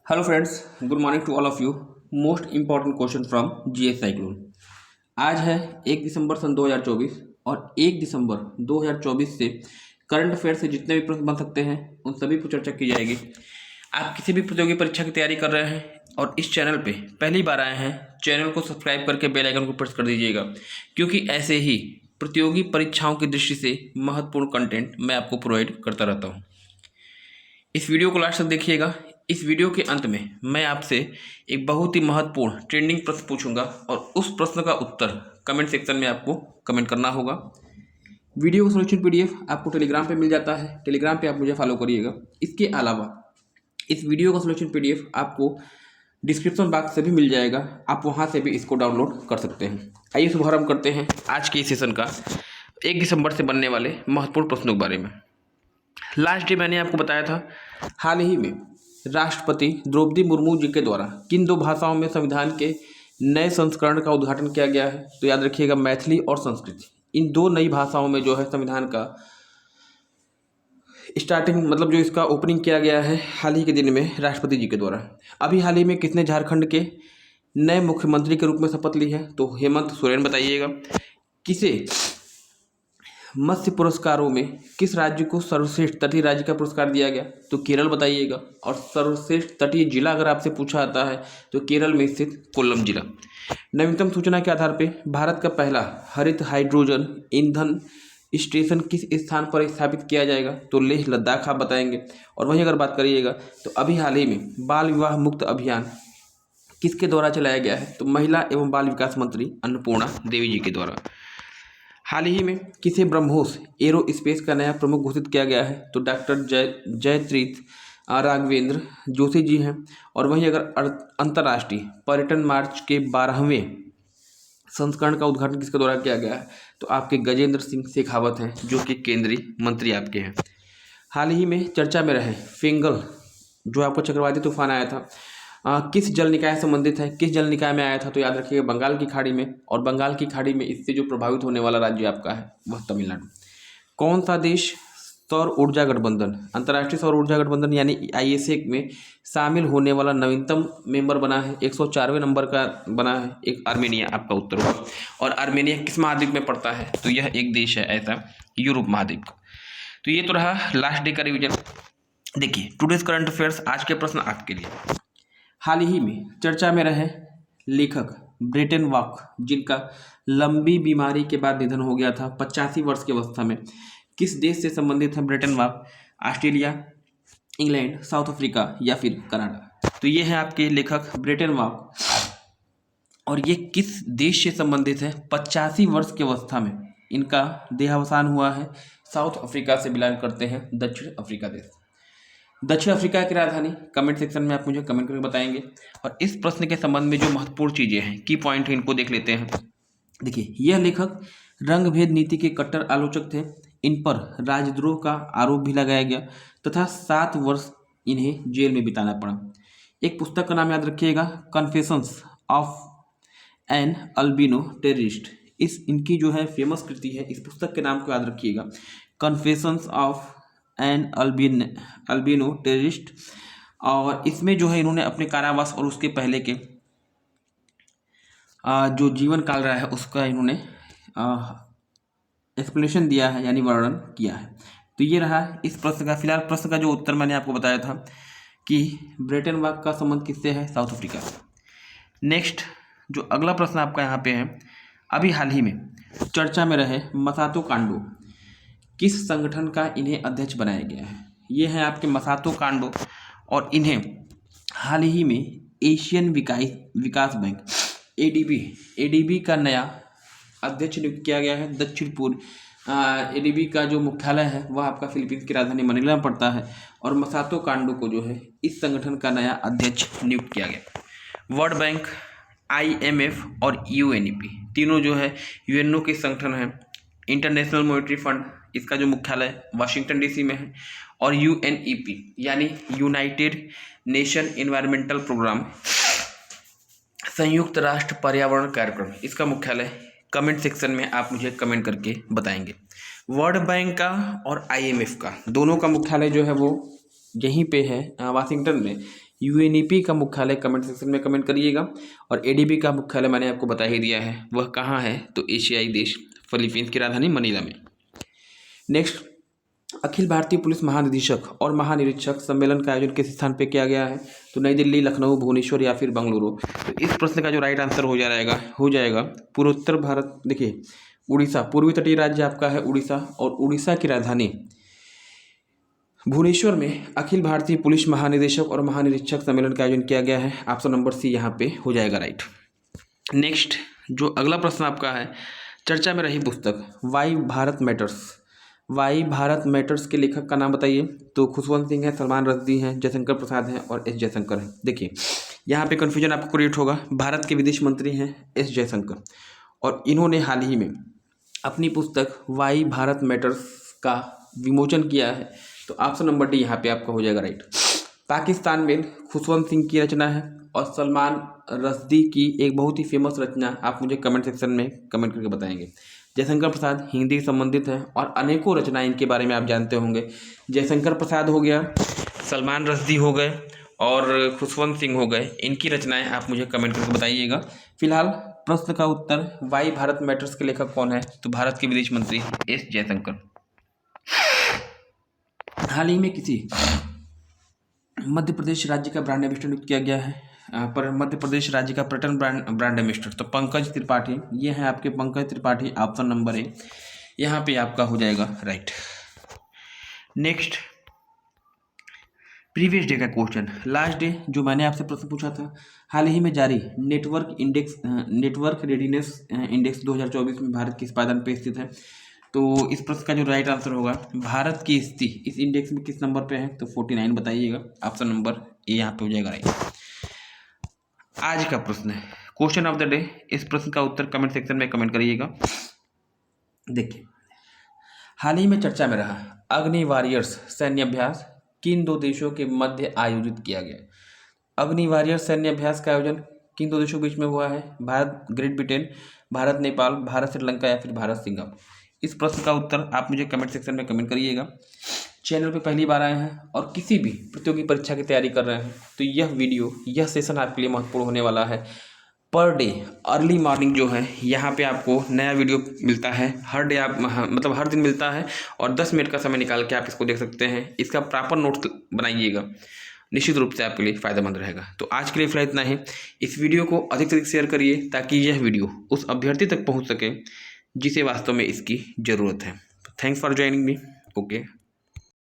Hello friends, good morning to all of you. Most important question from GS cyclone. आज है 1 दिसंबर सन 2024 और 1 दिसंबर 2024 से current affair से जितने भी प्रश्न बन सकते हैं उन सभी पर चर्चा की जाएगी। आप किसी भी प्रतियोगी परीक्षा की तैयारी कर रहे हैं और इस चैनल पे पहली बार आए हैं, चैनल को सब्सक्राइब करके बेल आइकन को प्रेस कर दीजिएगा, क्योंकि ऐसे ही प्रतियोगी परीक्षाओं की दृष्टि से महत्वपूर्ण कंटेंट मैं आपको प्रोवाइड करता रहता हूँ। इस वीडियो को लास्ट तक देखिएगा। इस वीडियो के अंत में मैं आपसे एक बहुत ही महत्वपूर्ण ट्रेंडिंग प्रश्न पूछूंगा और उस प्रश्न का उत्तर कमेंट सेक्शन में आपको कमेंट करना होगा। वीडियो का सॉल्यूशन पीडीएफ आपको टेलीग्राम पे मिल जाता है, टेलीग्राम पे आप मुझे फॉलो करिएगा। इसके अलावा इस वीडियो का सॉल्यूशन पीडीएफ आपको डिस्क्रिप्शन बॉक्स से भी मिल जाएगा, आप वहाँ से भी इसको डाउनलोड कर सकते हैं। आइए शुभारंभ करते हैं आज के इस सेशन का 1 दिसंबर से बनने वाले महत्वपूर्ण प्रश्नों के बारे में। लास्ट डे मैंने आपको बताया था, हाल ही में राष्ट्रपति द्रौपदी मुर्मू जी के द्वारा किन दो भाषाओं में संविधान के नए संस्करण का उद्घाटन किया गया है। तो याद रखिएगा, मैथिली और संस्कृत, इन दो नई भाषाओं में जो है संविधान का स्टार्टिंग मतलब जो इसका ओपनिंग किया गया है हाल ही के दिन में राष्ट्रपति जी के द्वारा। अभी हाल ही में किसने झारखंड के नए मुख्यमंत्री के रूप में शपथ ली है? तो हेमंत सोरेन बताइएगा। किसे मत्स्य पुरस्कारों में किस राज्य को सर्वश्रेष्ठ तटीय राज्य का पुरस्कार दिया गया? तो केरल बताइएगा। और सर्वश्रेष्ठ तटीय जिला अगर आपसे पूछा जाता है तो केरल में स्थित कोल्लम जिला। नवीनतम सूचना के आधार पर भारत का पहला हरित हाइड्रोजन ईंधन स्टेशन किस स्थान पर स्थापित किया जाएगा? तो लेह लद्दाख आप बताएंगे। और वहीं अगर बात करिएगा तो अभी हाल ही में बाल विवाह मुक्त अभियान किसके द्वारा चलाया गया है? तो महिला एवं बाल विकास मंत्री अन्नपूर्णा देवी जी के द्वारा। हाल ही में किसे ब्रह्मोस एरो स्पेस का नया प्रमुख घोषित किया गया है? तो डॉक्टर जयत्रीत राघवेंद्र जोशी जी हैं। और वहीं अगर अंतर्राष्ट्रीय पर्यटन मार्च के 12वें संस्करण का उद्घाटन किसके द्वारा किया गया है? तो आपके गजेंद्र सिंह शेखावत हैं, जो कि केंद्रीय मंत्री आपके हैं। हाल ही में चर्चा में रहे फिंगल जो आपको चक्रवाती तूफान आया था, किस जल निकाय से संबंधित है, किस जल निकाय में आया था? तो याद रखिएगा, बंगाल की खाड़ी में। और बंगाल की खाड़ी में इससे जो प्रभावित होने वाला राज्य आपका है वह तमिलनाडु। कौन सा देश सौर ऊर्जा गठबंधन, अंतर्राष्ट्रीय सौर ऊर्जा गठबंधन यानी ISA में शामिल होने वाला नवीनतम मेंबर बना है? 104वें नंबर का बना है। एक आर्मेनिया आपका उत्तर होगा। और आर्मेनिया किस महाद्वीप में पड़ता है? तो यह एक देश है ऐसा यूरोप महाद्वीप का। तो ये तो रहा लास्ट डे का रिविजन। देखिए, टुडेज करंट अफेयर्स, आज के प्रश्न आपके लिए। हाल ही में चर्चा में रहे लेखक ब्रेटन वॉक, जिनका लंबी बीमारी के बाद निधन हो गया था 85 वर्ष की अवस्था में, किस देश से संबंधित है ब्रेटन वॉक? ऑस्ट्रेलिया, इंग्लैंड, साउथ अफ्रीका या फिर कनाडा? तो ये है आपके लेखक ब्रेटन वॉक। और ये किस देश से संबंधित है? 85 वर्ष की अवस्था में इनका देहावसान हुआ है। साउथ अफ्रीका से बिलोंग करते हैं, दक्षिण अफ्रीका देश। दक्षिण अफ्रीका की राजधानी कमेंट सेक्शन में आप मुझे कमेंट करके बताएंगे। और इस प्रश्न के संबंध में जो महत्वपूर्ण चीजें हैं, की पॉइंट है, इनको देख लेते हैं। देखिए, यह लेखक रंग भेद नीति के कट्टर आलोचक थे। इन पर राजद्रोह का आरोप भी लगाया गया तथा 7 वर्ष इन्हें जेल में बिताना पड़ा। एक पुस्तक का नाम याद रखिएगा, confessions of an albino terrorist. इनकी जो है फेमस कृति है, इस पुस्तक के नाम को याद रखिएगा, confessions of an albino terrorist. और इसमें जो है इन्होंने अपने कारावास और उसके पहले के जो जीवन काल रहा है उसका इन्होंने एक्सप्लेनेशन दिया है, यानी वर्णन किया है। तो ये रहा इस प्रश्न का। फिलहाल प्रश्न का जो उत्तर मैंने आपको बताया था कि ब्रेटन वॉक का संबंध किससे है? South Africa. नेक्स्ट जो अगला प्रश्न आपका यहाँ पे है, अभी हाल ही में चर्चा में रहे मसातो कांडो, किस संगठन का इन्हें अध्यक्ष बनाया गया है? ये है आपके मसातो कांडो। और इन्हें हाल ही में एशियन विकास बैंक ADB का नया अध्यक्ष नियुक्त किया गया है। दक्षिण पूर्व ADB का जो मुख्यालय है वह आपका फिलीपींस की राजधानी मनीला में पड़ता है। और मसातो कांडो को जो है इस संगठन का नया अध्यक्ष नियुक्त किया गया। वर्ल्ड बैंक, IMF और UNEP तीनों जो है UNO के संगठन हैं। इंटरनेशनल मॉनेटरी फंड, इसका जो मुख्यालय वाशिंगटन DC में है। और UNEP यानी यूनाइटेड नेशन एनवायरमेंटल प्रोग्राम, संयुक्त राष्ट्र पर्यावरण कार्यक्रम, इसका मुख्यालय कमेंट सेक्शन में आप मुझे कमेंट करके बताएंगे। वर्ल्ड बैंक का और IMF का दोनों का मुख्यालय जो है वो यहीं पे है वाशिंगटन में। यूएनईपी का मुख्यालय कमेंट सेक्शन में कमेंट करिएगा। और एडीबी का मुख्यालय मैंने आपको बता ही दिया है, वह कहाँ है, तो एशियाई देश फिलीपींस की राजधानी मनीला में। नेक्स्ट, अखिल भारतीय पुलिस महानिदेशक और महानिरीक्षक सम्मेलन का आयोजन किस स्थान पे किया गया है, तो नई दिल्ली, लखनऊ, भुवनेश्वर या फिर बेंगलुरु। तो इस प्रश्न का जो राइट आंसर हो जाएगा पूर्वोत्तर भारत। देखिए, उड़ीसा, पूर्वी तटीय राज्य आपका है उड़ीसा, और उड़ीसा की राजधानी भुवनेश्वर में अखिल भारतीय पुलिस महानिदेशक और महानिरीक्षक सम्मेलन का आयोजन किया गया है। ऑप्शन नंबर सी यहाँ पे हो जाएगा राइट। नेक्स्ट, जो अगला प्रश्न आपका है, चर्चा में रही पुस्तक why Bharat matters, why Bharat matters के लेखक का नाम बताइए। तो खुशवंत सिंह है, सलमान रश्दी हैं, जयशंकर प्रसाद हैं और एस जयशंकर हैं। देखिए, यहाँ पे कन्फ्यूजन आपको क्रिएट होगा। भारत के विदेश मंत्री हैं एस जयशंकर, और इन्होंने हाल ही में अपनी पुस्तक वाई भारत मैटर्स का विमोचन किया है। तो ऑप्शन नंबर डी यहाँ पे आपका हो जाएगा राइट। पाकिस्तान में खुशवंत सिंह की रचना है, और सलमान रश्दी की एक बहुत ही फेमस रचना आप मुझे कमेंट सेक्शन में कमेंट करके बताएंगे। जयशंकर प्रसाद हिंदी से संबंधित है, और अनेकों रचनाएं इनके बारे में आप जानते होंगे। जयशंकर प्रसाद हो गया, सलमान रश्दी हो गए और खुशवंत सिंह हो गए, इनकी रचनाएं आप मुझे कमेंट करके बताइएगा। फिलहाल प्रश्न का उत्तर वाई भारत मैटर्स के लेखक कौन है, तो भारत के विदेश मंत्री एस जयशंकर। हाल ही में किसी मध्य प्रदेश राज्य का ब्रांड एम्बेसडर नियुक्त किया गया है, पर मध्य प्रदेश राज्य का पर्यटन ब्रांड एम्बेसडर, तो पंकज त्रिपाठी, ये है आपके Pankaj Tripathi. Option number A यहाँ पे आपका हो जाएगा राइट। नेक्स्ट, प्रीवियस डे का क्वेश्चन, लास्ट डे जो मैंने आपसे प्रश्न पूछा था, हाल ही में जारी नेटवर्क रेडीनेस इंडेक्स 2024 में भारत किस पायदान पे स्थित है। तो इस प्रश्न का जो राइट आंसर होगा, भारत की स्थिति इस इंडेक्स में किस नंबर पे है, तो 49 बताइएगा। ऑप्शन नंबर ए यहाँ पे हो जाएगा राइट। आज का प्रश्न है क्वेश्चन ऑफ द डे, इस प्रश्न का उत्तर कमेंट सेक्शन में कमेंट करिएगा। देखिए, हाल ही में चर्चा में रहा अग्नि वॉरियर्स सैन्य अभ्यास किन दो देशों के मध्य आयोजित किया गया। अग्नि वॉरियर्स सैन्य अभ्यास का आयोजन किन दो देशों के बीच में हुआ है, भारत ग्रेट ब्रिटेन, भारत नेपाल, भारत श्रीलंका या फिर भारत सिंगापुर। इस प्रश्न का उत्तर आप मुझे कमेंट सेक्शन में कमेंट करिएगा। चैनल पे पहली बार आए हैं और किसी भी प्रतियोगी परीक्षा की तैयारी कर रहे हैं, तो यह सेशन आपके लिए महत्वपूर्ण होने वाला है। पर डे अर्ली मॉर्निंग जो है, यहाँ पे आपको नया वीडियो मिलता है हर डे, आप मतलब हर दिन मिलता है, और 10 मिनट का समय निकाल के आप इसको देख सकते हैं। इसका प्रॉपर नोट्स बनाइएगा, निश्चित रूप से आपके लिए फ़ायदेमंद रहेगा। तो आज के लिए फिलहाल इतना ही। इस वीडियो को अधिक से अधिक शेयर करिए, ताकि यह वीडियो उस अभ्यर्थी तक पहुँच सके जिसे वास्तव में इसकी ज़रूरत है। Thanks for joining me. Okay.